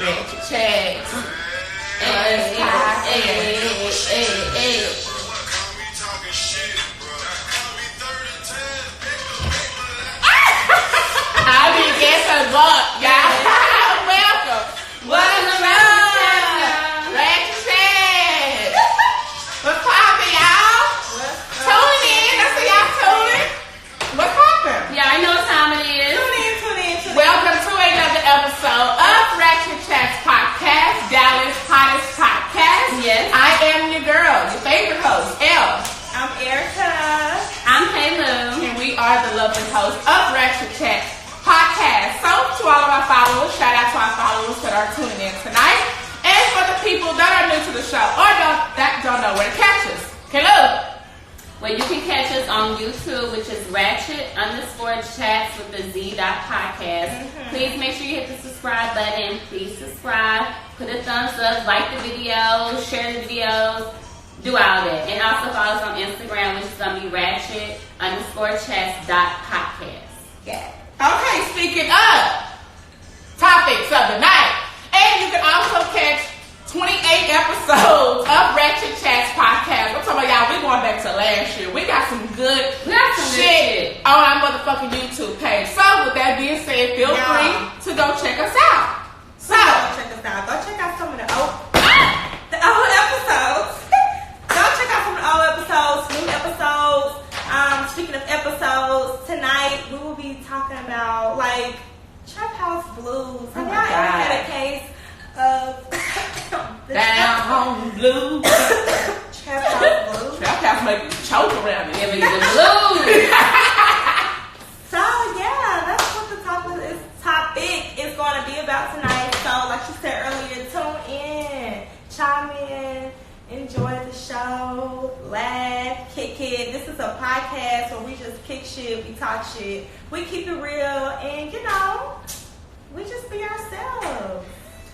Ratchet CHATZ. I be getting luck, y'all. Welcome. What's up? Ratchet CHATZ. What's poppin', y'all? Tune in. I see y'all tuning. What's poppin'? Yeah, I know what time it is. Tune in. Welcome to another episode of Ratchet CHATZ Popeyes, Dallas' hottest podcast. Yes. I am your girl, your favorite host, Elle. I'm Erica. I'm Kayla. And we are the lovely hosts of Ratchet CHATZ Podcast. So, to all of our followers, shout out to our followers that are tuning in tonight. And for the people that are new to the show or that don't know where to catch us. Hello. Well, you can catch us on YouTube, which is Ratchet_Chats with the Z.podcast. Please make sure you hit the subscribe button. Please subscribe. Put a thumbs up. Like the videos. Share the videos. Do all that. And also follow us on Instagram, which is going to be Ratchet_Chats.podcast. Yeah. Okay, speaking of topics of the night. And you can also catch 28 episodes of Ratchet CHATZ Podcast. I'm talking about y'all, we going back to last year. We got some good shit on our motherfucking YouTube page. So with that being said, feel free to go check us out. So Go check us out. Go check out some of the old episodes. Go check out some of the old episodes, new episodes. Speaking of episodes, tonight we will be talking about like Trap House Blues. Have y'all ever had a case of the down home blues. Trap House Blues? Trap House make you choke around it. Give me the blues. So yeah, that's what the topic is going to be about tonight. So like you said earlier, tune in, chime in, enjoy the show, laugh, kick it. This is a podcast where we just kick shit, we talk shit, we keep it real, and you know, we just be ourselves.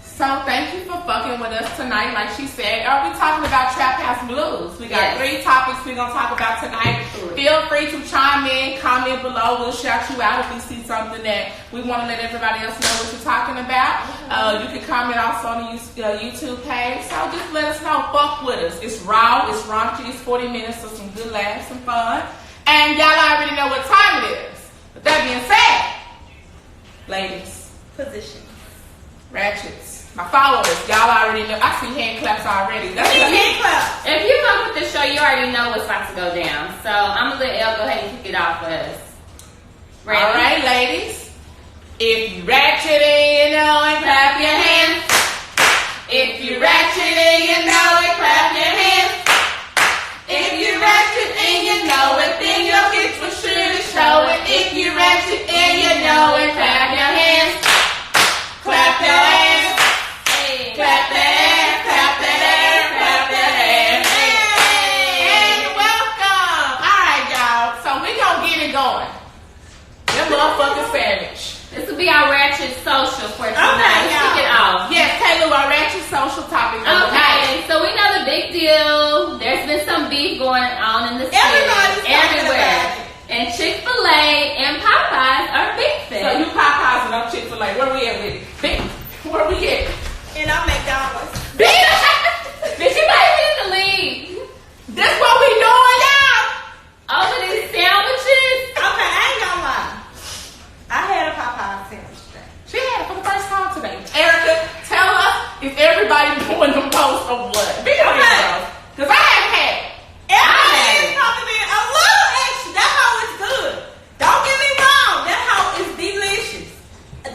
So thank you for fucking with us tonight. Like she said, are we talking about Trap House Blues? We got 3 topics we're going to talk about tonight. Feel free to chime in, comment below. We'll shout you out if we see something that we want to let everybody else know what you're talking about. You can comment also on the YouTube page. So just let us know. Fuck with us. It's raw. It's raunchy. It's 40 minutes of some good laughs and fun. And y'all already know what time it is. With that being said, ladies, Position. ratchets, my followers, y'all already know. I see hand claps already. That's Hand clap. If you come with the show, you already know what's about to go down. So I'm going to let Elle go ahead and kick it off for us. Ready? All right, ladies. If you ratchet and you know it, clap your hands. If you ratchet and you know it, clap your hands. If you ratchet and you know it, then your bitch will surely show it. If you ratchet and you know it, clap your hands. Clap your hands. Clap that ass, clap that ass, clap that ass. And welcome. All right, y'all. So we gonna get it going. Them motherfucking savage. This will be our Ratchet social for tonight. Okay, Let's kick it off. Yes, Kayla, our Ratchet social topic of the night. Okay, so we know the big deal. There's been some beef going on in the city. Everybody's talking everywhere. about it. And Chickfila and Popeyes are beefing. So you Popeyes and I'm Chick-fil-A. Where we at with it? Where we at? And I'm McDonald's. Bitch! Bitch, you might be in the lead. That's what we doing, y'all. Over these sandwiches. Okay, I ain't gonna lie. I had a Popeye sandwich today. She had it for the first time today. Erica, tell us if everybody doing the most of what? Be honest, girl. Because I haven't had it. Everything is probably been a little extra. That hoe is good. Don't get me wrong. That hoe is delicious.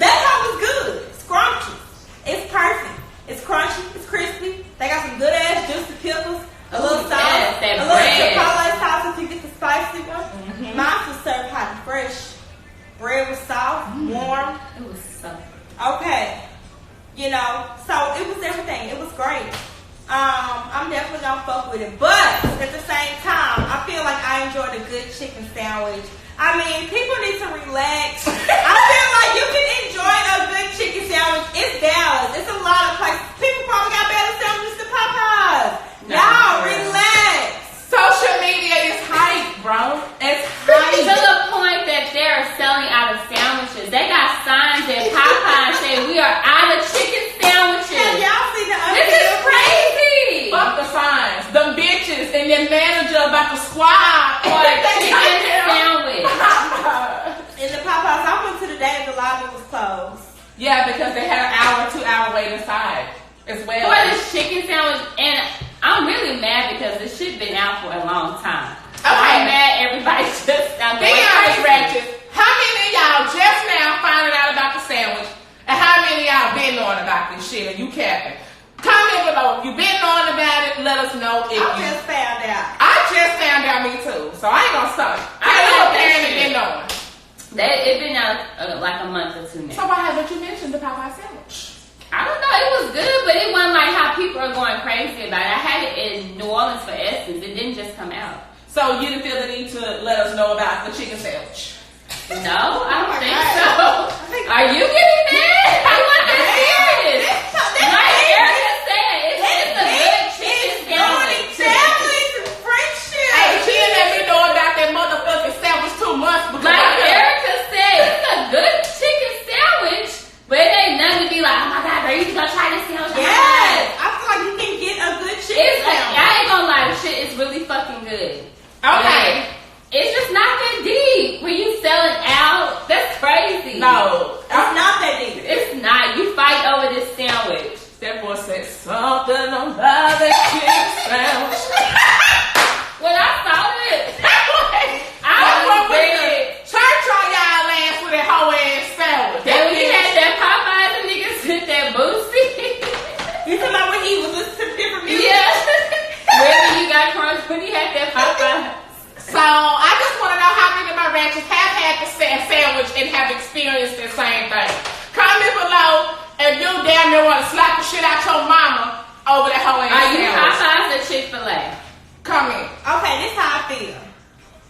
That hoe is good. Scrumptious. It's perfect. It's crunchy. It's crispy. They got some good ass juicy pickles. A little sauce. Yes, that a little bread. Chipotle sauce if you get the spicy one. Mine was served hot and fresh. Bread was soft, warm. It was so. Okay. You know, so it was everything. It was great. I'm definitely gonna fuck with it. But at the same time, I feel like I enjoyed a good chicken sandwich. I mean, people need to relax. I feel like you can enjoy a good chicken sandwich. It's Dallas. It's a lot of places. People probably got better sandwiches than Popeyes. Y'all relax. Social media is hype, bro. It's hype. To the point that they're selling out of sandwiches. They got signs at Popeyes saying we are out of chicken sandwiches. squad or a chicken sandwich. In the Popeyes I went to the day the lobby was closed. Yeah, because they had an hour, 2-hour wait inside as well. For this chicken sandwich, and I'm really mad because this shit been out for a long time. Okay. I'm mad everybody just got Be honest, Ratchet. How many of y'all just now finding out about the sandwich? And how many of y'all been knowing about this shit? And you capping? Comment below if you been knowing about it. Let us know if I you. just found out. I just found out, me too. So I ain't gonna stop. I know apparently been knowing. It been out like a month or two now. So why haven't you mentioned the Popeye sandwich? I don't know. It was good, but it wasn't like how people are going crazy about it. I had it in New Orleans for Essence. It didn't just come out. So you didn't feel the need to let us know about the chicken sandwich? No, I don't think so. Are you getting mad? I wasn't serious. Like Erica said, it's a good chicken sandwich. Hey, she didn't let me know about that motherfucking sandwich 2 months because Like Erica said, it's a good chicken sandwich, but it ain't nothing to be like, oh my god, girl, you gonna try this sandwich? Yes, I feel like you can get a good chicken It's like, sandwich. I ain't gonna lie, the shit is really fucking good. Okay. It's just not that deep. When you selling out, that's crazy. No, It's not that deep. It's not. You fight over this sandwich. that boy said something about that chicken sandwich. When I saw it, I What was with the dead. church on y'all ass with that whole ass sandwich? Then when you had that Popeyes and niggas hit that Boosie. You talking about when he was listening to different music? Yeah. Whether you got crunch when he had that Popeyes. So I just want to know how many of my ratchets have had the sandwich and have experienced the same thing. Comment below if you damn near want to slap the shit out your mama over that whole ass Are you sandwich. Popeyes or Chick-fil-A? Comment. Okay, this is how I feel.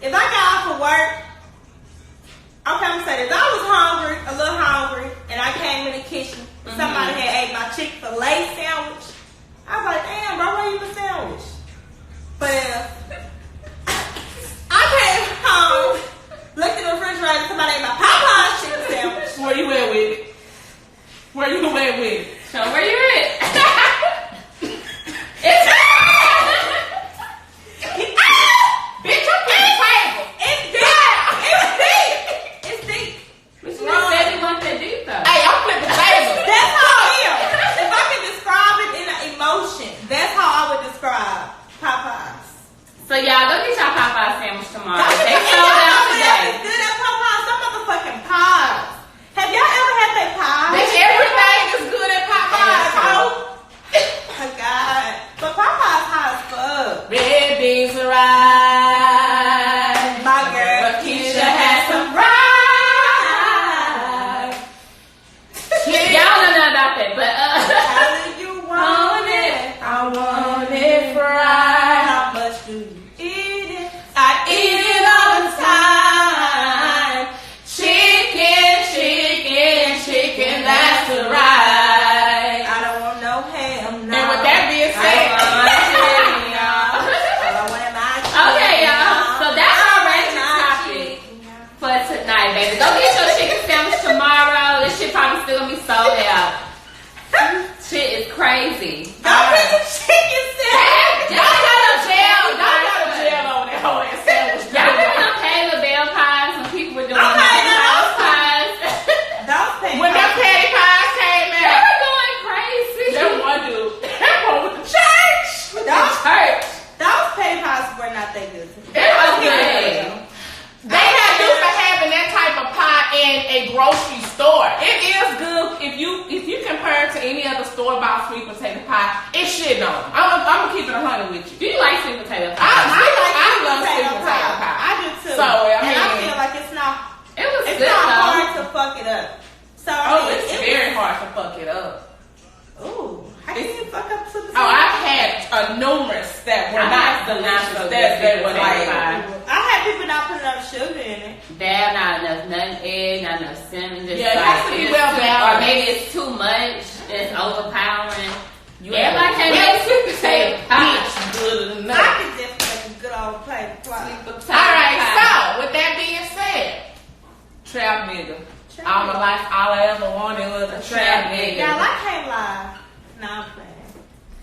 If I got off of work, okay, I'm gonna say this. I was hungry, a little hungry, and I came in the kitchen. Somebody had ate my Chick-fil-A sandwich. I was like, damn, bro, where you the sandwich? But I came home, looked in the refrigerator, somebody ate my Popeyes chicken sandwich. Where you at with it? Where you at with it? Show where you at. Bitch, I'm at the table. It's deep. It's deep. It's deep. But you just said you want that deep though. Hey, I'm flipping the table. That's how I feel. If I can describe it in an emotion, that's how I would describe Popeyes. So y'all go get y'all Popeye sandwich tomorrow. Y'all They can- sold y'all out know what else today. is good at Popeyes? Some motherfucking pies. Have y'all ever had that pie? Bitch, everything is good at Popeyes, ho. Oh my god. But Popeyes high as fuck. Red beans are right. My girl Keisha has some rice. Y'all don't know about that, but How do you want it? I want it fried. How much do you eat it? I eat it all the time. Chicken, chicken, chicken, that's the right. I don't want no ham. No. And with that being I said, don't want chicken, y'all. All I want is my chicken, okay, y'all. So that's our I ratchet want my topic chicken. for tonight, baby. Go get your chicken sandwich tomorrow. This shit probably still gonna be sold out. Shit is crazy. Don't get the chicken sandwich. don't go to jail. Don't go to jail over that whole ass sandwich. Y'all remember them Caleb Bell pies when people were doing Okay, those now pies? Don't pay. When them patty pies came They out, were going crazy. that one dude, that one with the church. Those Church. Those patty pies were not that good. It was Okay. good. They had used to having that type of pie in a grocery store. It is good if you compare it to any other store bought sweet potato pie. It's shit on. I'm gonna keep it 100 with you. Do you like sweet potato I pie? love sweet potato pie. I do too. So, I and I mean- feel like it's not It was it's good not though. hard to fuck it up. So Oh, it's very hard to fuck it up. Ooh, how can you fuck up to the? Oh, I've had numerous that were I not had some delicious. not so That good were potato like, pie. I had people not putting enough sugar in it. Dab, not enough nothing egg, not enough cinnamon. Just Yeah, it like, has to be it's well too- balanced. Or maybe it's too much. It's overpowering. have Everybody a can't well make sweet potato pie. bitch good I enough. could just make a good old plate pie. All right, so with that being said, trap nigga. All my life, all I ever wanted was a trap nigga. Y'all, I can't lie. Nah, I'm playing.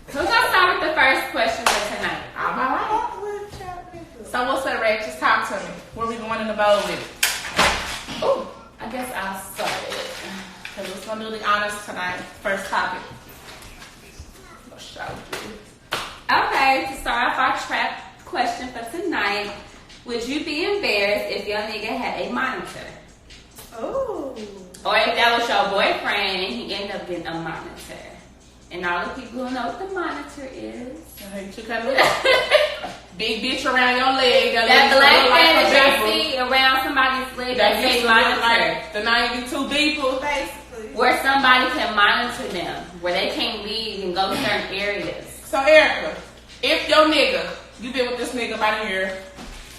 We're gonna start with the first question for tonight. All my life. Fuck with trap niggas. So what's that, Ratchet? Just talk to me. Where we going in the bowl with it? Oh, I guess I'll start it. Because we're going to do the honors tonight. First topic. I'll show you. Okay, to start off our trap question for tonight, would you be embarrassed if your nigga had a monitor? Ooh. Or if that was your boyfriend and he ended up getting a monitor? And all the people who know what the monitor is. You can look. Big bitch around your leg. That black thing that you see around somebody's leg that say monitor. Like the 92 people. Basically. Where somebody can monitor them, where they can't leave and go to certain areas. So Erica, if your nigga, you been with this nigga about a year,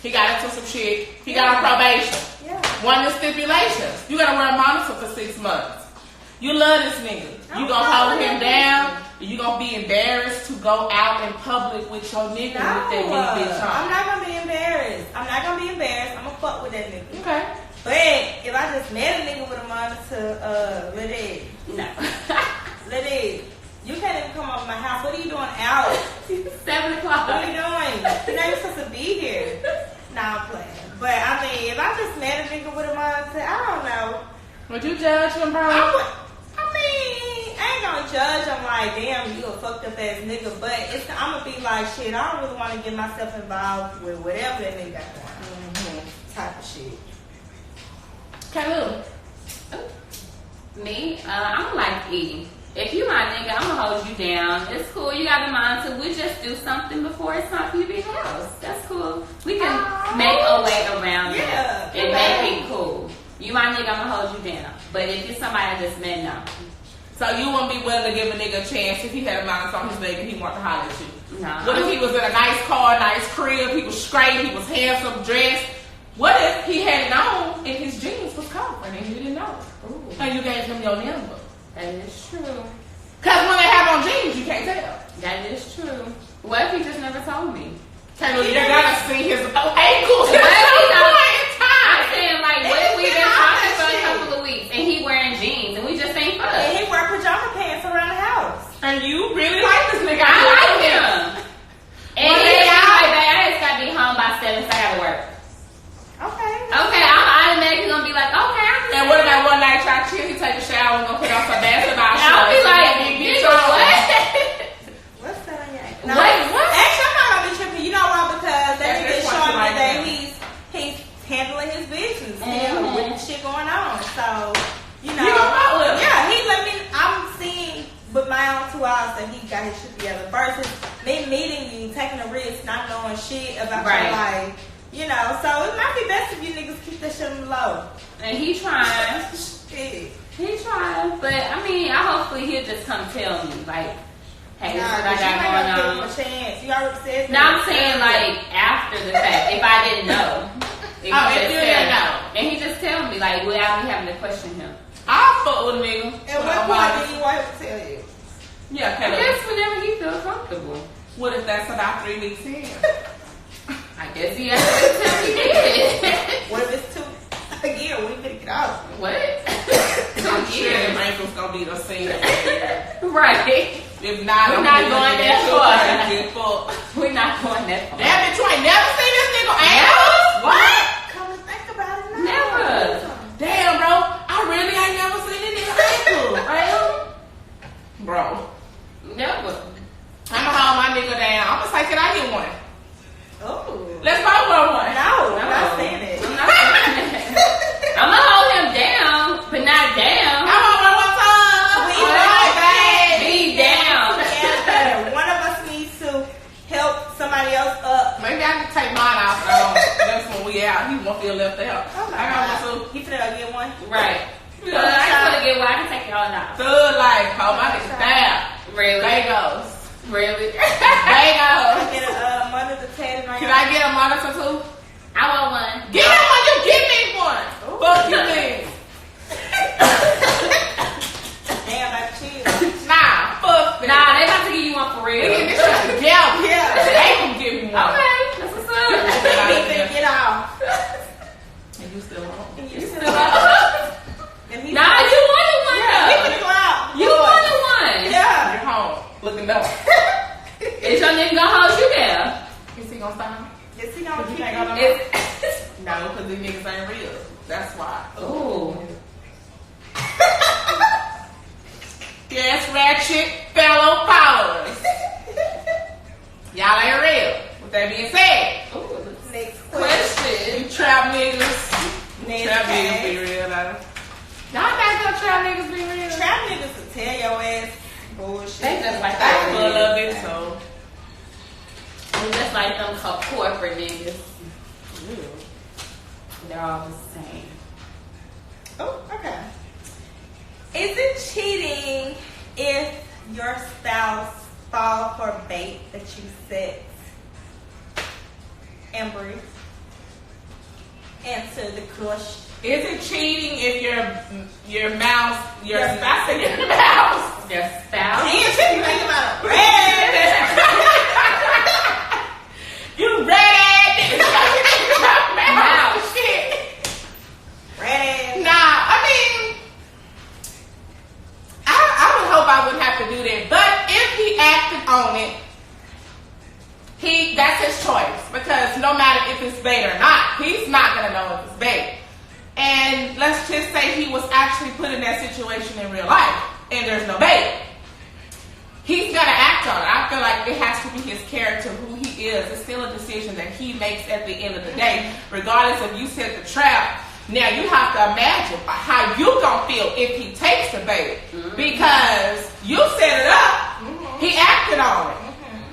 he got into some shit, he got on probation. Yeah. One of the stipulations, you gotta wear a monitor for 6 months. You love this nigga. You gonna hold him down. You gonna be embarrassed to go out in public with your nigga with that big bitch on. I'm not gonna be embarrassed. I'm gonna fuck with that nigga. Okay. But if I just met a nigga with a monitor, let it. No. Let it. You can't even come over my house. What are you doing out? 7 o'clock. What are you doing? You're not even supposed to be here. Nah, I'm playing. But I mean, if I just met a nigga with a monitor, I don't know. Would you judge him, bro? I ain't gonna judge. I'm like, damn, you a fucked up ass nigga. But I'm gonna be like, shit, I don't really want to get myself involved with whatever that nigga got going on. Type of shit. Kalu. Me, I'm like E. If you my nigga, I'm gonna hold you down. It's cool. You got the monitor. We just do something before it's time for you to be in the house. That's cool. We can make a way around it and make it cool. You my nigga, I'm gonna hold you down. But if it's somebody I just met, no. So you wouldn't be willing to give a nigga a chance if he had a monitor on his leg and he wanted to holler at you? No. What if he was in a nice car, nice crib, he was straight, he was handsome, dressed? What if he had it on and his jeans was covered and you didn't know? Ooh. And you gave him your number? That is true. Because when they have on jeans, you can't tell. That is true. What if he just never told me? Taylor, you're gonna see his ankles. I'm saying, like, what if we've been talking for a couple of weeks and he wearing jeans and we just ain't fuck? And he wear pajama pants around the house. And you really like this nigga? I like him. And Well, he's then like, babe, I just gotta be home by 7, so I gotta work. Okay. Okay, I'm automatically gonna be like, okay, I'm just And what about one night y'all chill, he take a shower and gonna put on some basketball shorts? I'll be like, big bitch nigga, on. what? What's that on your ankle? What? Actually, I'm not gonna be tripping. You know why? Because that That's nigga is what showing you me like that him. he's handling his business with the shit going on. So, you know. You gonna follow him? Yeah, he let me. I'm seeing with my own 2 eyes that he got his shit together. Versus me meeting you, taking a risk, not knowing shit about your life. You know, so it might be best if you niggas keep that shit on the low. And he trying. Shit. He trying. But, I mean, hopefully he'll just come tell me, like, hey, this is what I you got might going not give him on. a chance. You already said No, I'm saying, like, after the fact, if I didn't know. If you didn't know. And he just tell me, like, without me having to question him. I'll fuck with a nigga. At what point do you want him to tell you? Yeah, I Kalu. guess whenever he feels comfortable. What if that's about 3 weeks in? I guess he has to tell me this. What if it's 2 a year? We finna get out. What? I'm 2 sure them years. ankles gonna be the same. Right. If not, We're I'm not gonna going be that looking far. at you. We're not going that far. Damn it, you ain't never seen this nigga ankles? What? Come and think about it now. Never. Damn, bro. I really ain't never seen this nigga ankles. Bro. Never. I'ma hold my nigga down. I'ma say, can I get one? Oh. Let's both wear one. No, I'm not saying it. I'm not saying that. I'm gonna hold him down, but not down. I'm on one time. We Alright, babe. Be down. together. One of us needs to help somebody else up. Maybe I can take mine off. That's when we out. He won't feel left out. I got one too. You finna go get one? Right. Yeah, I ain't gonna get one. I can take y'all out. Thug life. Oh, my nigga down. Really? Bagels. Really? Bagels. Get a monitor tatted on Can your- I get a monitor too? I want one. Get him one. You give me one. Ooh. Fuck you mean? Damn, like chill. Nah, fuck that. Nah, they about to give you one for We real. get this shit together. Yeah. They can give me one. Okay, that's what's up. He finna get off. And you still on? And you still up. And he Nah, you wanted one Yeah, he though. finna go out. You wanted one. Yeah. You're home. Looking up. Is your nigga gonna hold you down? Is he gonna stop? Is he gonna keep Ratchet fellow followers. Y'all ain't real. With that being said, Next question. you trap niggas. Next Trap niggas case. be real. Y'all think no trap niggas be real? Trap niggas will tell your ass bullshit. They just like I that. love it so. Just like them corporate niggas. They're all the same. Oh, okay. Is it cheating if your spouse fall for bait that you set? Embry, answer the question. Is it cheating if your spouse Your spouse. Damn, shit, you think about it. You ready? Wow, shit. Ready? Nah, I mean, I would hope I wouldn't have to do that. But if he acted on it, that's his choice. Because no matter if it's bait or not, he's not gonna know if it's bait. And let's just say he was actually put in that situation in real life, and there's no bait. He's gonna act on it. I feel like it has to be his character, who he is. It's still a decision that he makes at the end of the day, regardless if you set the trap. Now you have to imagine how you gonna feel if he takes the bait, because you set it up, he acted on it.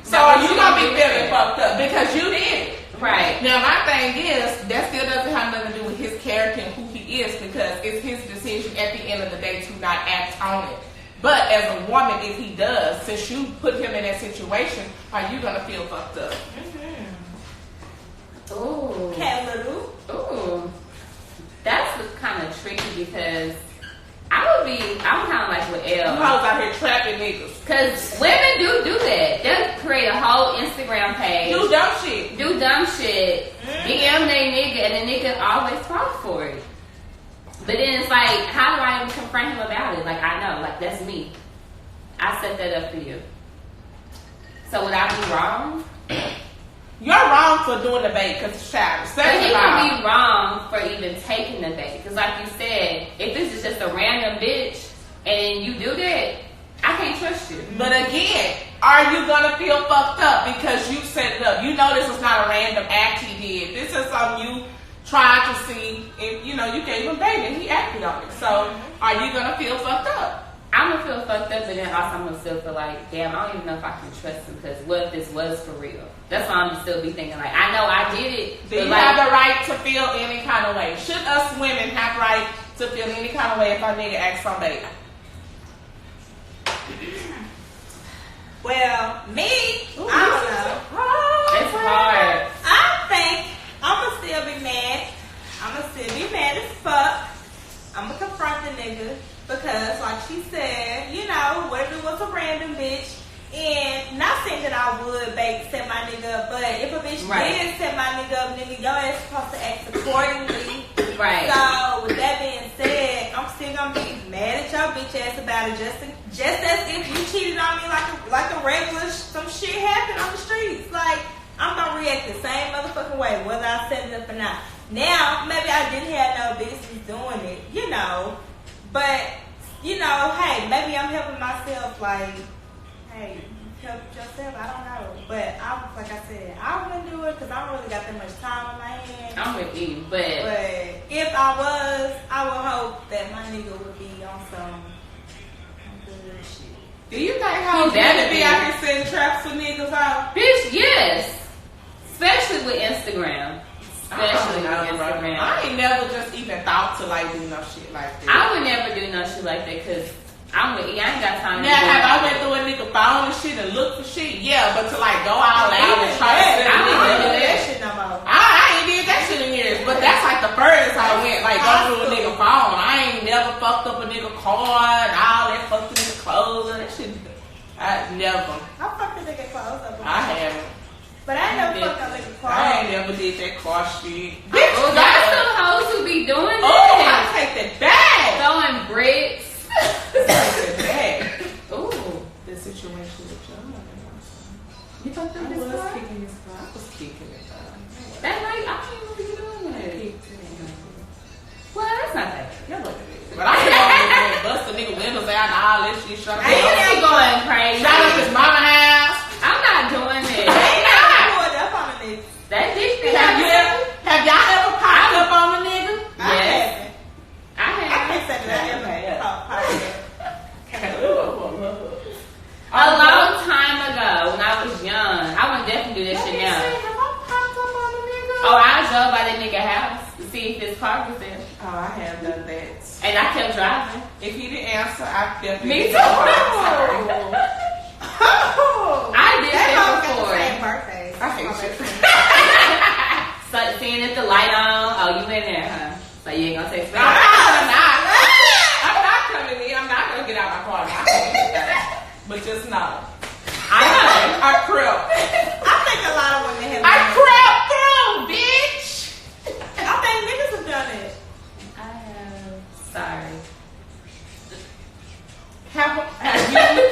So are you gonna be feeling fucked up because you did it? Right. Now my thing is that still doesn't have nothing to do with his character and who he is, because it's his decision at the end of the day to not act on it. But as a woman, if he does, since you put him in that situation, are you gonna feel fucked up? Ooh. Okay, little. Ooh. That's kind of tricky because I'm kind of like with You Elle. hoes out here trapping niggas. Because women do that. They'll create a whole Instagram page. Do dumb shit. Do dumb shit. DM they nigga, and the nigga always falls for it. But then it's like, how do I even confront him about it? Like, I know, like, that's me. I set that up for you. So would I be wrong? You're wrong for doing the bait because it's childish. But he would be wrong for even taking the bait. Because like you said, if this is just a random bitch and you do that, I can't trust you. But again, are you gonna feel fucked up because you set it up? You know this is not a random act he did. This is something you tried to see if you gave him bait and he acted on it. So are you gonna feel fucked up? I'm gonna feel fucked up, but then also I'm gonna still feel like, damn, I don't even know if I can trust him, because what if this was for real? That's why I'm still be thinking like, I know I did it. Do you have the right to feel any kind of way? Should us women have right to feel any kind of way if our nigga acts on bait? Well, me, Ooh, I don't know. It's hard. I think I'ma still be mad. I'ma still be mad as fuck. I'ma confront the nigga because, like she said, what if it was a random bitch? And not saying that I would set my nigga up, but if a bitch did set my nigga up, nigga, your ass supposed to act accordingly. Right. So with that being said, I'm still gonna be mad at your bitch ass about it, just as if you cheated on me like a regular some shit happened on the streets. Like, I'm gonna react the same motherfucking way, whether I set it up or not. Now, maybe I didn't have no business doing it, but hey, maybe I'm helping myself. Like, hey, help yourself. I don't know, but like I said, I wouldn't do it because I don't really got that much time on my hands. I'm with you, but if I was, I would hope that my nigga would be on some good shit. Do you think hoes better be out here setting traps for niggas out? bitch, yes. Especially with Instagram. Especially with Instagram. I ain't never just even thought to do no shit like that. I would never do no shit like that because I'm with you. I ain't got time to Now, do have I that. went through a nigga phone and shit and looked for shit? Yeah, but to go all out and try to set a I nigga don't up, do that shit no more. I ain't did that shit in years, but that's like the furthest I went, go through a nigga phone. I ain't never fucked up a nigga card, all that fucked nigga clothes and that shit. I never. I fucked a nigga clothes up. I haven't. But I ain't never fucked a nigga clothes. I ain't never did that car shit. Oh, there's some hoes who be doing Oh, I that. take that back. Throwing bricks. Take that back. Ooh. The situation with John. You fucked up I this was car? kicking this car. I was kicking it. That night, I can't remember you doing that. Well, that's not that. Yeah, look at it. But I can't bust a nigga windows out out and all this shit. Shut up. I ain't going crazy. Shout out his mama house. I'm not doing it. Ain't nothing pulled up on a nigga. That dick thing. Have y'all ever popped up on a nigga? Yes. I can't say that I ever A long time ago, when I was young, I would definitely do this shit now. Oh, I drove by that nigga house to see if his car was there. Oh, I have done that. And I kept driving. If he didn't answer, I definitely Me too. did. I did that before. Birthdays. I hate shit. So seeing if the light on, oh, you in there, huh? So you ain't gonna text me. I'm not coming in. I'm not gonna get out my car. But just know. I crept. I think a lot of women have I done crept through, bitch. it. I think niggas have done it. I have. Sorry. Have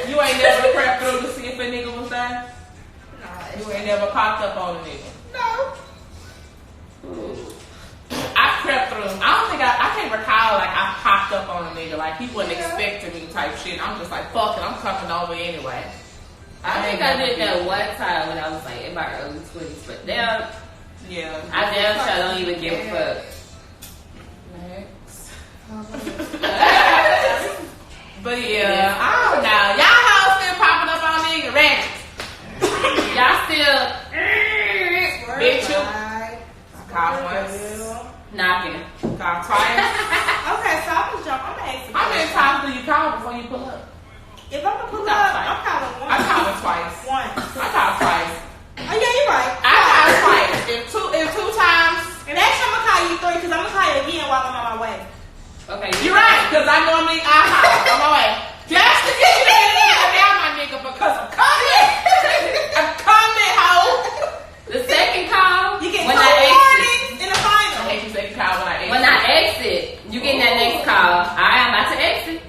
you ain't never crept through to see if a nigga was there? No, You ain't never popped up on a nigga. no. I crept through. I can't recall like I popped up on a nigga. Like he wasn't expecting me type shit. I'm just like, fuck it, I'm coming over anyway. I think I did that one time when I was like in my early 20s, but now Yeah. I damn sure don't even give a fuck. Next. But yeah, I don't know. Y'all hoes still popping up on nigga Ratchet. Y'all still Bitch, you. Call once. knocking. Call twice. Okay, so I'm gonna ask you. How many times do you call before you pull up? If I'm gonna pull Not up, twice. I'm calling one. I call it twice. Once. I call twice. Oh yeah, you're right. I call twice. If two times. And actually, I'm gonna call you 3 because I'm gonna call you again while I'm on my way. Okay, You're right, because I normally I holler on my way. Just to get you there down, my nigga, because I'm coming. I'm coming, hoe. The second call, You get when 2 I exit, warnings in the I final. hate you say call when I exit. when I exit, you get that next call. Alright, I'm about to exit.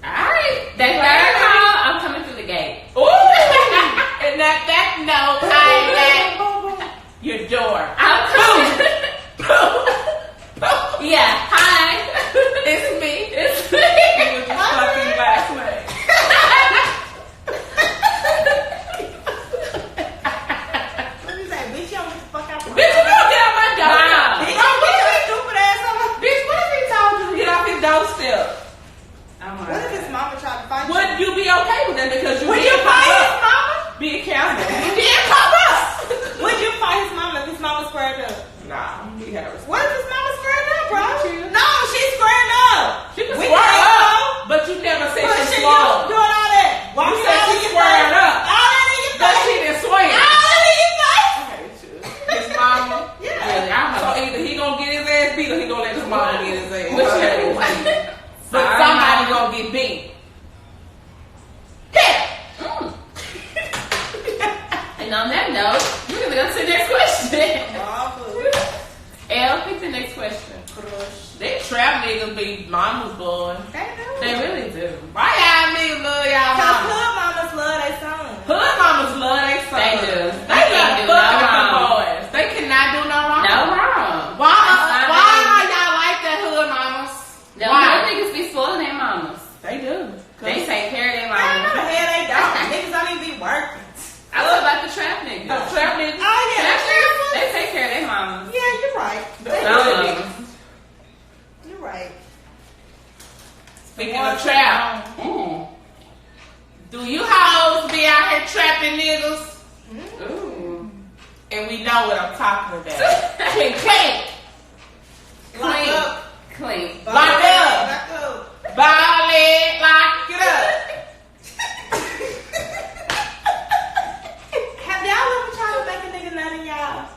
Alright, that third call, I'm coming through the gate. Ooh. And that note, I'm at your door. I'm coming. Yeah, hi. It's me. It's me. You was just fucking last way. What you say, bitch? You don't get the fuck out. Bitch, you don't get out my door. Wow. Bitch, don't get your stupid ass on. Bitch, what if he told you to get off his doorstep? What if his mama tried to fight you? Would you be okay with that because you Would did you come fight his up? mama? Be accountable. You did come up. Would you fight his mama if his mama squared up? Nah, he had respect. What if his mama squared up, bro? Chill. No, she's squared up. She can We square can't up, but you never said But she she doing all swallowed. that. Why You said she squared up. All that in your But face. she didn't swear. All that in your face. I hate you. His mama. Yeah. Really, I So hope. either he gonna get his ass beat or he gonna let his mama get his ass. Which beat. But Sorry, somebody Mama. gonna get beat. And on that note, we're gonna go to the next question. Oh, Elle, pick the next question. They trap niggas be mama's boy. They really do. Why y'all niggas love y'all Cause mama? hood mamas love their son. Hood mamas love they son. They do. They can't love do no fucking them wrong. boys. They cannot do no wrong. No wrong. Why That's not are y'all like that hood mamas? No, Why? hood niggas be spoiling their mamas. They do. They take care of their Man, no mamas. the hell they don't. Niggas don't even be working. I was about the trap niggas. The trap niggas. Oh yeah, Trap the niggas, trap they ones. take care of their mamas. Yeah, you're right. They Some good of niggas. them. You're right. Speaking of trap, Mm. do you hoes be out here trapping niggas? Ooh. And we know what I'm talking about. Clink, clink. Lock Clean. up. Clean. Lock up. Lock up. Ball it, lock it up. Have y'all ever tried to make a nigga nut in y'all?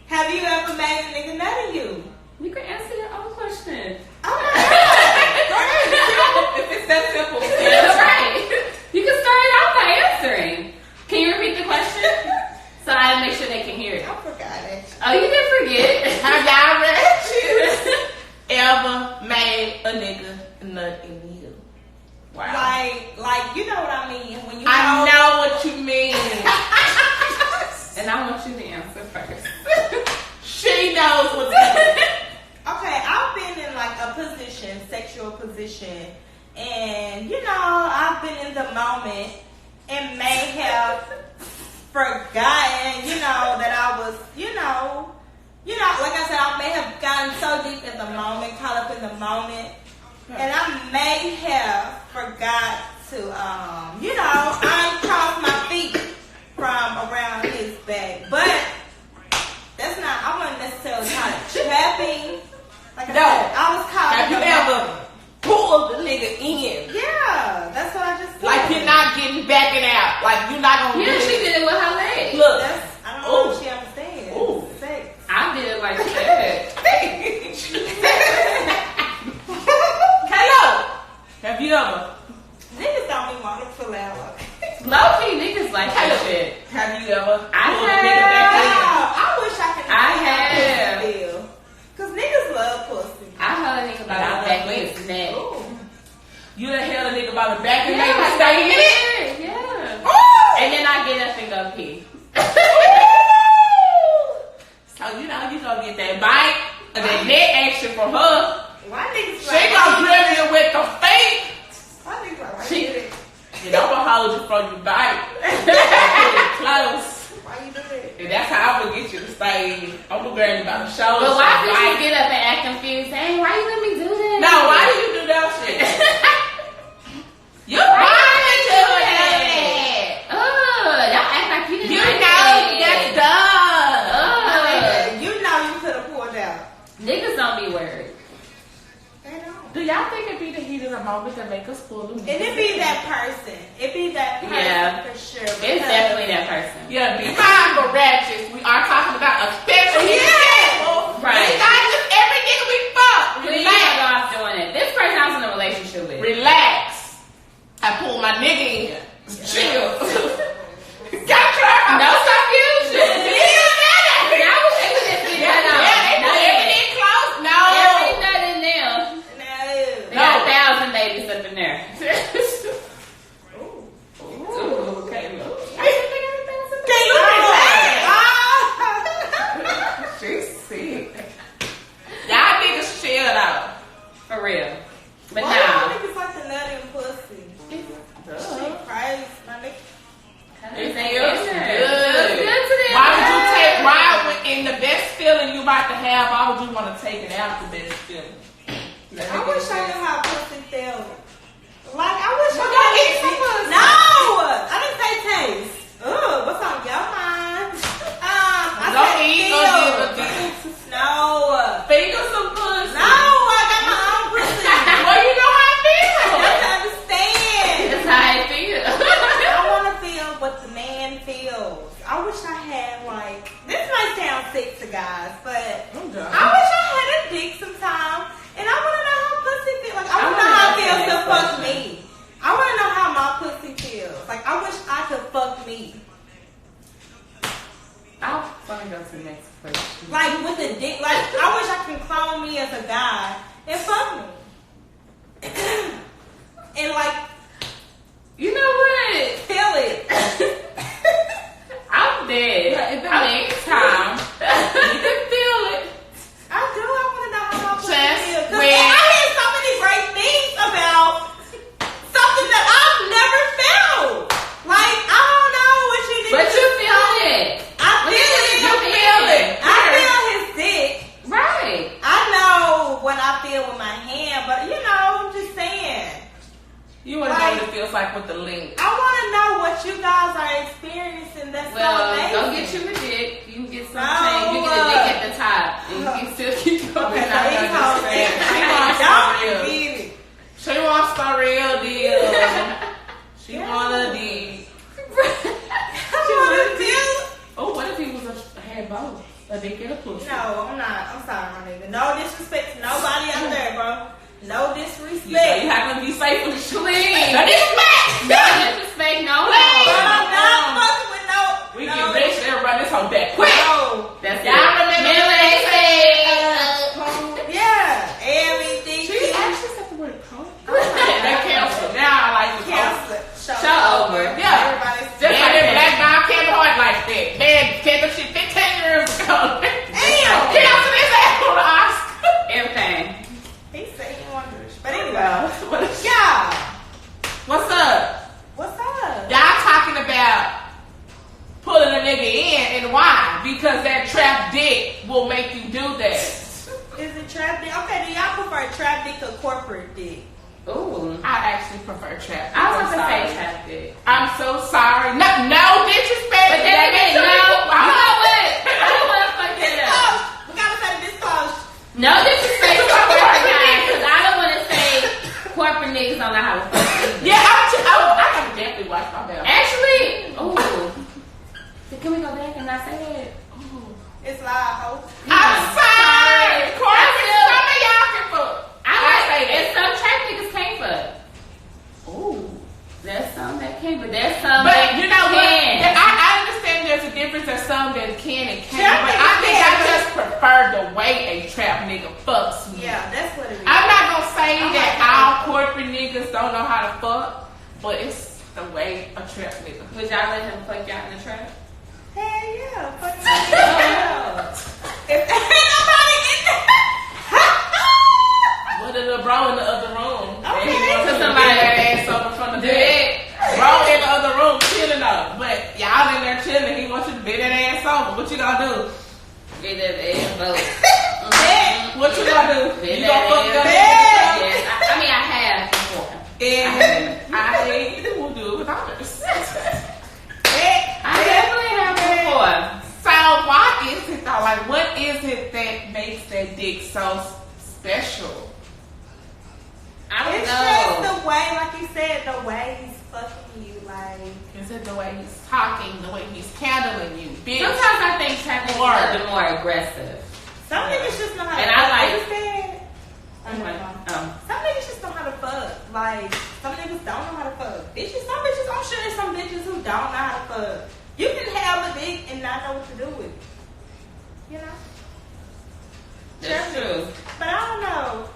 Have you ever made a nigga nut in you? You can answer your own question. Oh my god. If it's that simple. That's right. You can start it off by answering. Can you repeat the question? So I make sure they can hear it. I forgot it. Oh, you didn't forget. Have y'all ratchets ever made a nigga nut in you? Wow. Like you know what I mean when you. I know what you mean. And I want you to answer first. She knows what's up. Okay, I've been in like a position, sexual position, position, and I've been in the moment and may have forgotten, that I was, like I said, I may have gotten so deep in the moment, caught up in the moment, and I may have forgot to, uncross my feet from around his back, but that's not, I wasn't necessarily caught trapping. Like I said, I was caught. Have you ever pulled the nigga in? Yeah, that's what I just said. Like you're not getting backing out. Like you're not gonna. Yeah, she did it with her legs. Look, I don't know if she understands. Ooh. Sex. I did it like that. Hello. Have you ever? Niggas don't even want to pull out. Low key niggas like that shit. Have you ever? I pulled a nigga back in? Wow, I wish I could. I have. Cause niggas love pussy. I heard a nigga about the back of his neck. You done held a nigga by the back and Yeah, made him like stay in it? Yeah. Ooh! And then I get up and go pee. So you gonna get that bite or that neck action from her. Why niggas She gonna grab you with the feet. Why niggas like, why She- you do it? And I'm gonna hold you from your bite. Put it close. Why you do it? And that's how I'm gonna get you to stay in. I'm gonna grab you by the shoulder. But why so did you bite. get up and act confused? Hey, why you let me do that? No, why do you do that shit? You Why why you did do you do that? that? Y'all act like you didn't You like know that. that's dumb. You know you could have pulled out. Niggas don't be worried. They don't. Do y'all think it be the heat of the moment that make us pull them? And it be that person. It be that person Yeah. for sure. It's because- definitely that person. Yeah, behind the ratchets, we are talking about a special example. Right. It's not just every nigga we fuck. Please Relax. go off doing it. This person I was in a relationship with. Relax. I pulled my nigga in. Chill. Got try. No confusion. Now they was just getting that off. Everything close? No. Every nut in there. They No. got 1,000 babies up in there. Ooh, okay. Can you She's sick. Y'all niggas chill out. For real. But Why now, y'all niggas like the nut and pussy? Duh. Shit crazy, my nigga. It they feels in good. there. Feels good to them. Why would you take? Why would in the best feeling you about to have? Why would you want to take it out the best feeling? I wish I knew how pussy felt. Like, I wish Well, I go knew. eat some pussy. No! I didn't say taste. Ugh, what's on your mind? I Don't said eat, feel. go give a dick. No. Finger some pussy. No, I got my own pussy. Well, you know how I feel. Just understand. that's how it feels. I want to feel what the man feels. I wish I had, like, this might sound sick to guys, but I'm done. I wish I had a dick sometime, and I want to know how pussy feels. Like, I want to know how it feels to fuck me. I want to know how my pussy feels. Like, I wish I could fuck me. I'll fucking go to the next question. Like, with a dick. Like, I wish I could clone me as a guy and fuck me. And, like, You know what? feel it. I'm dead. Yeah, if it I makes time, you can feel it. I do. I want to know how my pussy Just feels. 'Cause when- I hear so many great things about something that I've never felt. Like, I don't know what you did. But you feel it. I feel it. You feel it. I feel his dick. Right. I know what I feel with my hand, but I'm just saying. You want to know what it feels like with the link. I want to know what you guys are experiencing. That's so Well, amazing. go get you a dick. You can get some No. change. You get a dick at the top. And you can still keep going. Okay, so I'm these not hoes just saying. She don't wants some real. get it. She wants the real deal. She want a deal. I want to feel. Oh, what if he was had both? A dick and a pussy? No, I'm not. I'm sorry, my nigga. No disrespect to nobody out there, bro. No You disrespect. have to be safe with the shit. Please. No disrespect. No disrespect, no But I'm harm. not fucking with no. We no. get rich and run this whole back quick. No. That's Y'all it. remember Remember when they say, Yeah, everything. She actually said the word punk. That came dick will make you do that. Is it trap dick? Okay, do y'all prefer trap dick or corporate dick? Ooh. I actually prefer trap dick. I was I'm gonna sorry. say trap dick. I'm so sorry. No disrespect. But then again, no. You know what? I don't want to fuck it up. We gotta say this close. No disrespect to corporate guys, because I don't want to say corporate niggas don't know how to fuck either. Yeah, I gotta definitely watch my belt. Actually, ooh. Can we go back and not say that? Ooh. It's live, ho. I'm sorry. Corporate, some of y'all can fuck. I like it. And some trap niggas can't fuck. Ooh. There's some that can, but there's some But that you know what? can. I understand there's a difference. There's some that can and can't. Trap But I niggas think can. I just prefer the way a trap nigga fucks me. Yeah, that's what it is. I'm not gonna say I that like all corporate niggas don't know how to fuck, but it's the way a trap nigga. Would y'all let him fuck y'all in the trap? Hell yeah. Fuck yeah. If ain't nobody in there. What a little bro in the other room. Okay. And he wants to Somebody bend that ass over from the bed. Bro in the other room chilling up. But y'all in there chilling. He wants you to bend that ass over. What you gonna do? Get that ass vote. What you gonna do? Bend You that gonna fuck your ass. ass? Yes. I mean, I have before. And I will do it with others. I definitely have before. So why is it though? Like, what is it that makes that dick so special? I don't It's know. just the way, like you said, the way he's fucking you. Like, Is it the way he's talking, the way he's handling you, bitch? Sometimes I think trap niggas are a little more aggressive. some niggas just know how to And fuck. I like- You said, some niggas just know how to fuck. Like, some niggas don't know how to fuck. Bitches, some bitches, I'm sure there's some bitches who don't know how to fuck. You can have a dick and not know what to do with it. You know? That's true. But I don't know.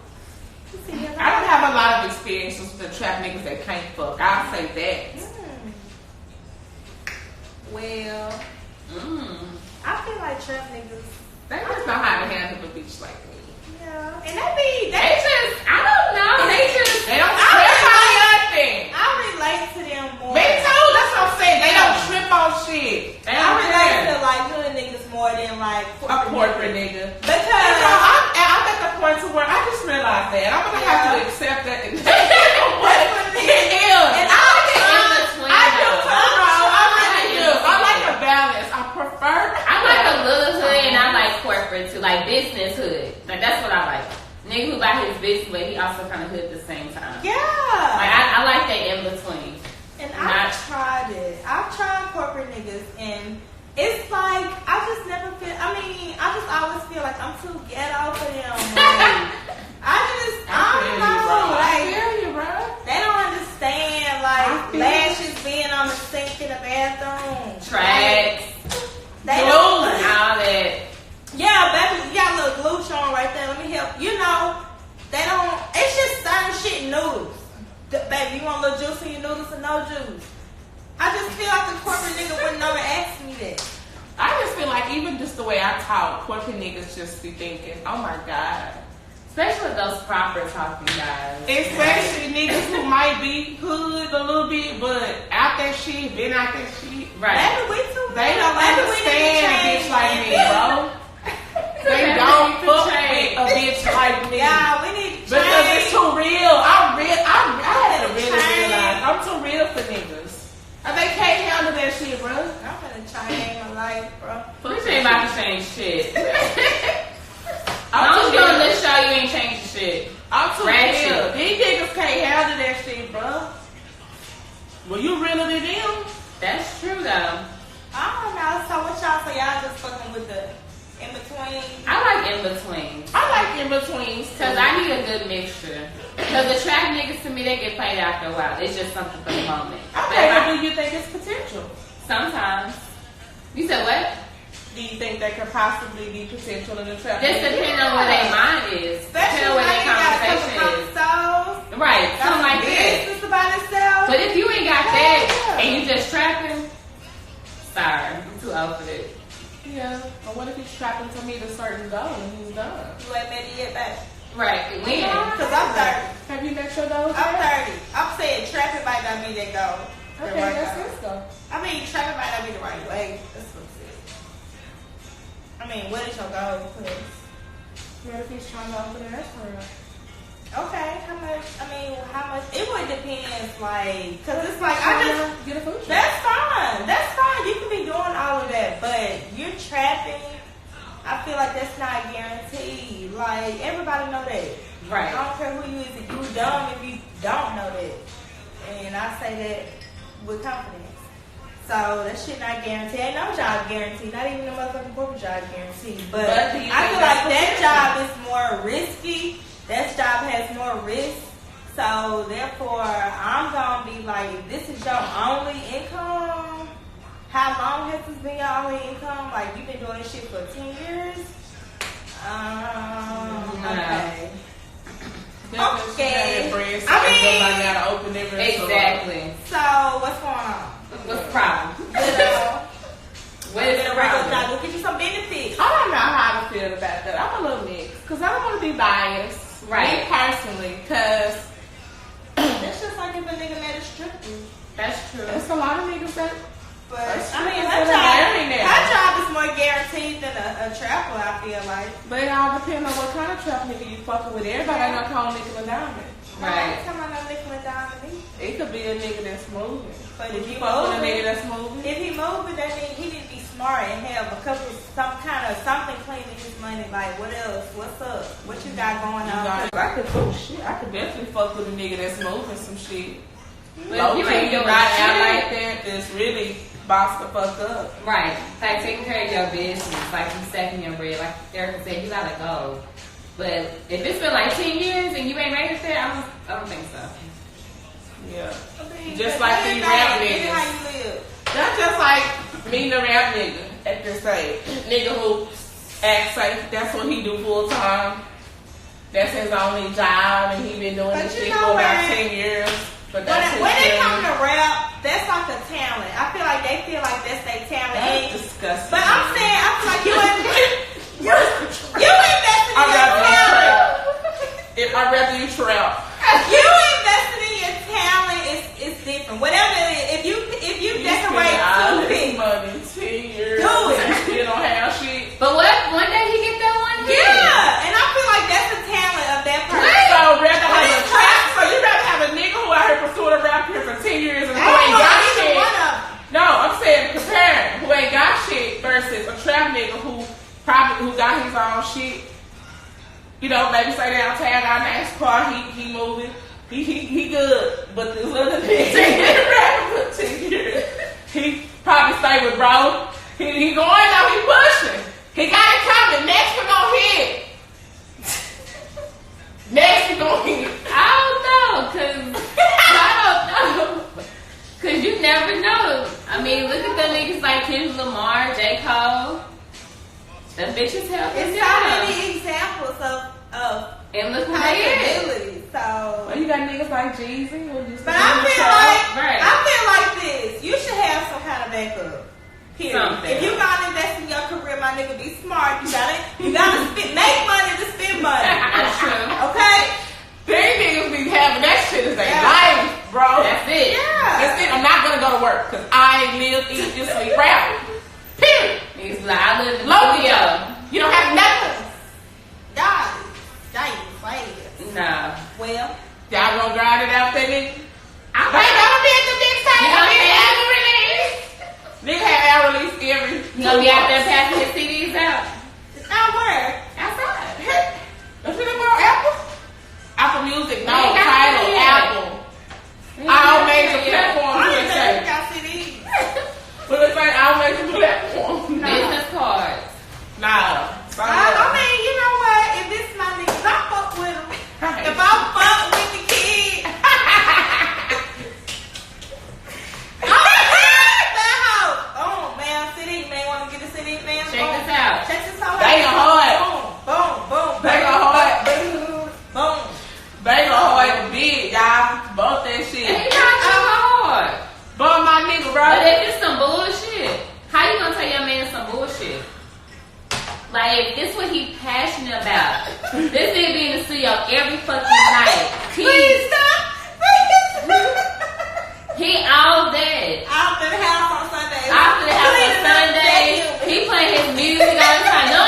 You see, I don't have a lot of experiences with the trap niggas that can't fuck. I'll say that. Well, I feel like trap niggas, They just know how to handle a bitch like me. yeah. And They just, I don't know. They don't trip on nothing. I relate to them more. Me too. That's what I'm saying. They don't trip on shit. They I don't relate care. to like hood niggas more than like A corporate nigga. Because I'm at the point to where I just realized that I'm gonna have to accept that. And what it is. And I In can between, I do though. too, bro. I really do. I like a balance. I prefer. I like a little hood and I like corporate too, like business hood. Like that's what I like. Nigga who buy his business, but he also kind of hood at the same time. yeah. Like I like that in between. And I've tried it. I've tried corporate niggas, and it's like I just never feel. I mean, I just always feel like I'm too ghetto for them. Like, I don't know. I Like feel you, bro. they don't understand. Like lashes being on the sink in the bathroom, Tracks, They Glue. don't. all that. Yeah, baby, you got a little glue showing right there. Let me help. You know, they don't. It's just certain shit noodles. Baby, you want a little juice in your noodles or no juice? I just feel like the corporate nigga would never ask me that. I just feel like even just the way I talk, corporate niggas just be thinking, oh my God. Especially those proper talking guys. Especially niggas who might be hood a little bit, but out that shit, been out that shit. Right. Baby, we too. They don't Baby, we need to understand a change. bitch like me, bro. They don't fuck with a bitch like me. Yeah, we need to change. Because it's too real. I had to really realize I'm too real for niggas. They can't handle that shit, bro. I'm gonna change my life, bro. We ain't about to change shit. I'm Long as too you on real. this show, you ain't changing shit. I'm too Ratchet. real. These niggas can't handle that shit, bro. Well, you realer than them. That's true though. I don't know. So what y'all say? Y'all just fucking with the in between? I like in between. I like in betweens Cause I need a good mixture. Cause the trap niggas to me they get played after a while. It's just something for the moment. Okay, But but do you think it's potential? sometimes. You said what? Do you think there could possibly be potential in the trap? Just depending on where their mind is. Especially Depending on where when their they got a conversation couple is. souls. Right, something like that. Business about itself. But if you ain't got that Yeah. and you just trapping, sorry, I'm too old for that. Yeah. But what if he's trapping to meet a certain goal and he's done? You ain't made it yet, baby. Right, when? Cause I'm 30. Have you met your goal? I'm 30. I'm saying trapping might not be that goal. The Okay, right let's goal. go. I mean, trapping might not be the right way. That's what I'm saying. mean, what is your goal? What if he's trying to open a restaurant? Okay, how much? How much? It would depend, like, cause it's like I just get a food truck. That's fine. That's fine. You can be doing all of that, but you're trapping. I feel like that's not guaranteed. Like everybody know that. Right. I don't care who you is. If you dumb, if you don't know that, and I say that with confidence. So that shit not guaranteed. Ain't no job guaranteed. Not even the motherfucking corporate job guaranteed. But I feel like that job is more risky. That job has more risk. So therefore, I'm gonna be like, if this is your only income, how long has this been your only income? Like you've been doing this shit for 10 years? Okay. Okay. Gotta open every Exactly. So what's going on? What's the problem? What is the regular job? We'll get you some benefits. I don't know how I feel about that. I'm a little mixed because I don't want to be biased. Right. Me personally, because That's just like if a nigga met a stripper. That's true. there's a lot of niggas that. But That's I mean, true. her That's job is more guaranteed than a trapper. I feel like. But it all depends on what kind of trap nigga you fucking with. Everybody ain't gonna call nickel and diamond. Right. Come on, no nickel and diamond. It could be a nigga that's moving. But if you fuck with a moving, nigga that's moving, if he moving, that means he need to be smart and have a couple, something clean in his money. Like what else? What's up? What you got going on? I could do shit. I could definitely fuck with a nigga that's moving some shit. But if you ain't doing not shit, out like that, that's really boss the fuck up. Right. Like taking care of your business, like you stacking your bread, like Erica said, you gotta go. But if it's been like 10 years and you ain't made it there, I don't think so. Yeah. I mean, Just like these rap niggas. How you live? That's just like meeting a rap nigga at this age. Nigga who acts like that's what he do full time. That's his only job, and he been doing But this you shit know for about what? 10 years. But When that's it his comes thing. to rap, that's like a talent. I feel like they feel like that's their talent. That's disgusting. But I'm saying, I feel like you invested in I'd your rather you talent. trap. I'd rather you trap. You invested in your talent is different. Whatever it is, if you decorate all this toothpick, money, 10 years, Do it. you still don't have shit. But what? One day he get that one hit. yeah, and I feel like that's the talent of that person. So rather have a it's trap. So you rather have a nigga who out here pursuing a rap here for 10 years and I who don't ain't know got either shit. one of them. No, I'm saying comparing who ain't got shit versus a trap nigga who got his own shit. You know, maybe say downtown, got a nice car, he moving, he good. But this other nigga ain't rapping for 10 years. He probably stay with bro. He going now, he pushing. He got it coming. Next we gon' hit. Next we gon' hit. I don't know, cause you never know. I mean, look at the niggas like Kendrick Lamar, J. Cole. The bitches help It's us so out. many examples of And look who they is. possibilities. So, Well, you got niggas like Jeezy who just but I feel Right. like this. You should have some kind of backup. Period. Something. If you gotta invest in your career, my nigga, be smart. You gotta make money to spend money. That's true. Okay? These niggas be having that shit as their Yeah. life, bro. That's it. Yeah. That's it. I'm not gonna go to work because I ain't live, eat, just sleep, rap. Period. He's like, I live in the Low studio. You don't have nothing. God, fast. Nah. Well, Y'all gonna grind it out there, nigga? I'm gonna be at the next time. You I'm gonna be be at the release. Nigga have our release every. You gonna be out there passing his CDs out? now where? Outside. Is it on Apple? Apple Music, no. We ain't got Tidal, it yet. Apple. All major I platforms. didn't What know it you say? got CDs. What it say? All major platforms. Business cards. Nah. I mean, you know what? If this is my niggas, I fuck with them. If I fuck with the kid, that hoe. Oh man, CD, man, want to get a CD, man? Check Boom. this out. Check this out. They go hard. Boom, boom, boom. They go hard. Boom. They go hard big, y'all. Both that And shit. he not too hard. But my nigga, bro. But if it's some bullshit, how you gonna tell your man some bullshit? Like, if this what he passionate about, this nigga be in the studio every fucking night. Please stop. He all day. After the house on Sunday. After the house on Please stop. Sunday, he playing his music all the time. No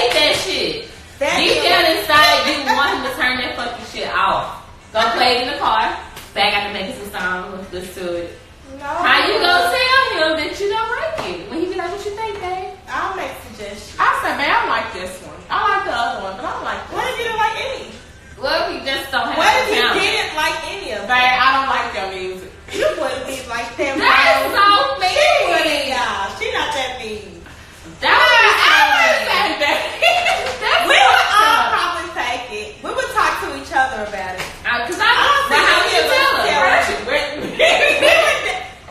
hate that shit. Deep down inside, you want him to turn that fucking shit off. Go play it in the car. Back out to making some songs. Let's do it. No. How you gonna tell him that you don't like it? When he be like, what you think, babe? I'll make suggestions. I said, man, I like this one. I like the other one, but I don't like this. What if you didn't like any? Well, he just don't have What if you talent. didn't like any of them? Babe, I don't like your music. You wouldn't be like them. That's so She wouldn't, mean. y'all. She not that mean. That was say that. We would all probably take it. We would talk to each other about it. Cause I don't know how you tell her.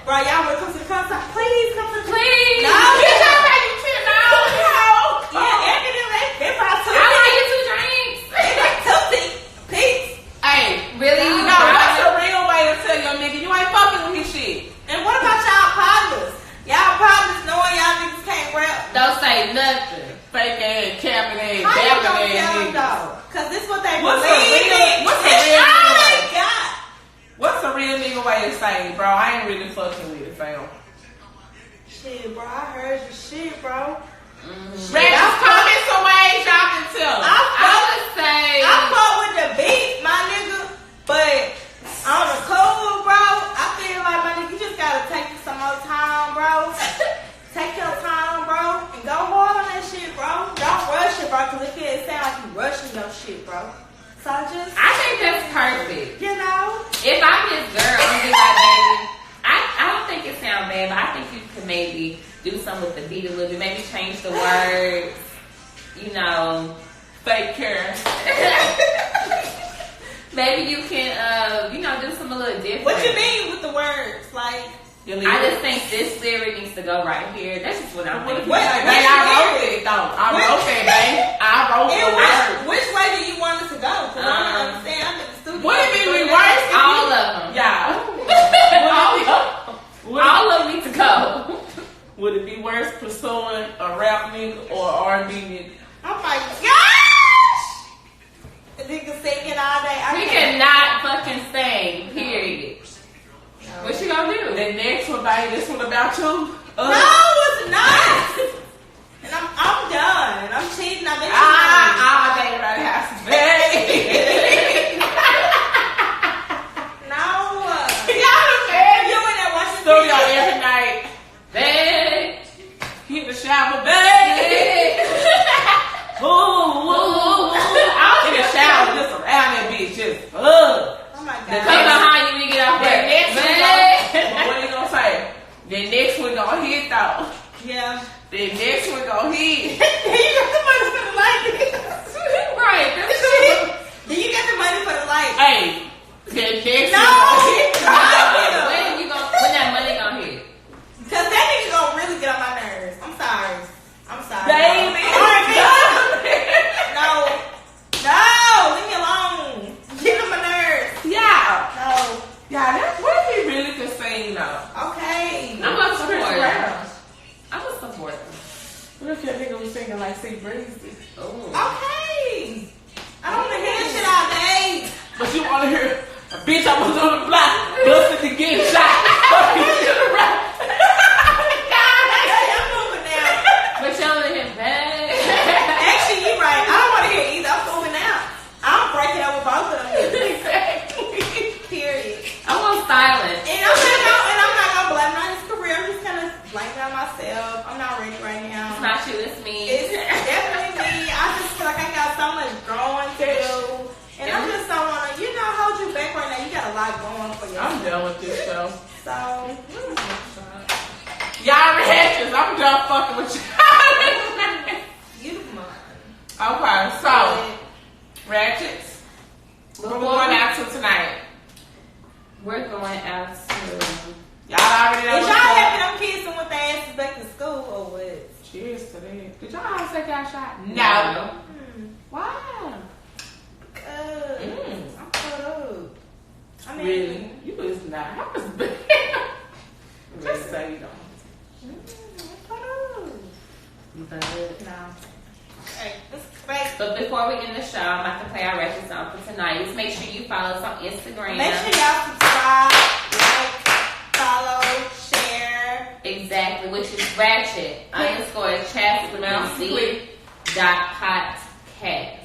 Bro, y'all want to come to the concert? Please come to the Please. No. Get your baby $10. Yeah, evidently. They brought two I like you 2 drinks. Peace. Hey, really? No, that's a real way to tell your nigga you ain't fucking with his shit. And what about y'all partners? Y'all partners knowing y'all niggas can't rap? Don't say nothing. Fake ass, capping ass, How you dapping gonna ass tell them niggas. though? Cause this what they What's a believe real- in. what's a That's real all nigga? they got. What's a real nigga way to say it, bro? I ain't really fucking with it, fam. Shit, bro, I heard your shit, bro. Ratchet's comments some ways y'all can tell. I would say. I fuck with the beat, my nigga, but on the cool, bro, I feel like, my nigga, you just gotta take some more time, bro. Take your time, bro, and go hard on that shit, bro. Don't rush it, bro, because it sound like you rushing your shit, bro. So I think that's perfect. you know, If I'm his girl, I'm be like, baby. I don't think it sounds bad, but I think you could maybe do something with the beat a little bit. Maybe change the words. You know. Fake care. Maybe you can, do something a little different. what you mean with the words? Like, I just think this lyric needs to go right here. That's just what I'm thinking. Babe, I wrote it though. I wrote it, babe. I wrote the word. which way do you want us to go? Because I don't understand. I'm in the studio. Would it be reversed? All of them. Yeah. All of them need to go. Would it be worse pursuing a rap nigga or R&B nigga? Oh my gosh! The nigga singing all day. We cannot fucking sing, period. What you gonna do? The next one, babe, this one about you? No, it's not. And I'm done. I'm cheating. I've been cheating. All day around the house. Babe. No. Y'all the man. You in there watching Studio TV. every night. Babe. Hit the shower, babe. Ooh, ooh, ooh, ooh. I'm in the shower just around that bitch, just Oh my Come god. behind you when you get off The work. next one, Babe. what you gonna say? The next one gonna hit though. Yeah. The next one gonna hit. You got the money for the light. Right. That's true. Do you got the money for the light? Hey, the next No. one gonna hit. When that money gonna hit? Because that nigga gonna really get on my nerves. I'm sorry. Baby, No. No. Leave me alone. Get on my nerves. yeah, No. yeah. That's what he really could sing though. Okay. I'm a supporter. Brown. I'm a supporter. What if that nigga was singing like C Breezy? Ooh. Okay. I don't want to hear that shit all day. But you wanna hear a bitch I was on the block, busted to get shot. I'm moving now. But y'all in his bed. Actually, you're right. I don't want to hear either. I'm moving out. I'm breaking up with both of them. Period. I want silence. And I'm not gonna blame it on his career. I'm just gonna blame it on myself. I'm not ready right now. It's not you, it's me. It's definitely me. I just feel like I got so much growing to do. And I just don't want to, hold you back right now. You got a lot going for you. I'm done with this show. So, Y'all reactions, I'm done fucking with y'all. you the one. Okay, so Ratchets, what we going out to tonight? We're going out to. Y'all already know Is what's y'all up. having them kids and with their asses back to school or what? Cheers to that. Did y'all all take y'all shot? No. Why? I'm caught up. I mean, Really? You was not. I was bad. Just say you don't. I'm caught up. But, No. Hey, this fake. but before we end the show, I'm about to play our Ratchet song for tonight. Just make sure you follow us on Instagram. Make sure y'all subscribe, like, follow, share. Exactly, which is Ratchet _CHATZ with a Z. BluES.podcast.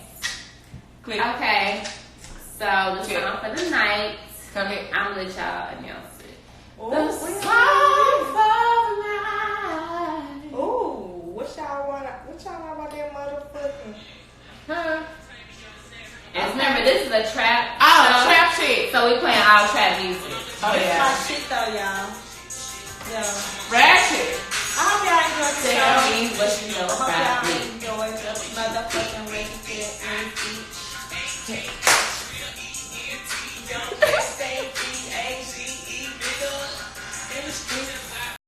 Click. Okay, so the song for the night. Come here. I'm gonna let y'all announce it. Ooh, The song for the night. Ooh, what y'all want about that motherfucking? Huh? And remember, this is a trap. Oh, show, trap shit. So we playing all trap music. Oh It's yeah. my shit though, y'all. Yeah. Ratchet. I hope y'all enjoyed the Tell show. me what you know I hope about y'all me. enjoyed the motherfucking Ratchet CHATZ.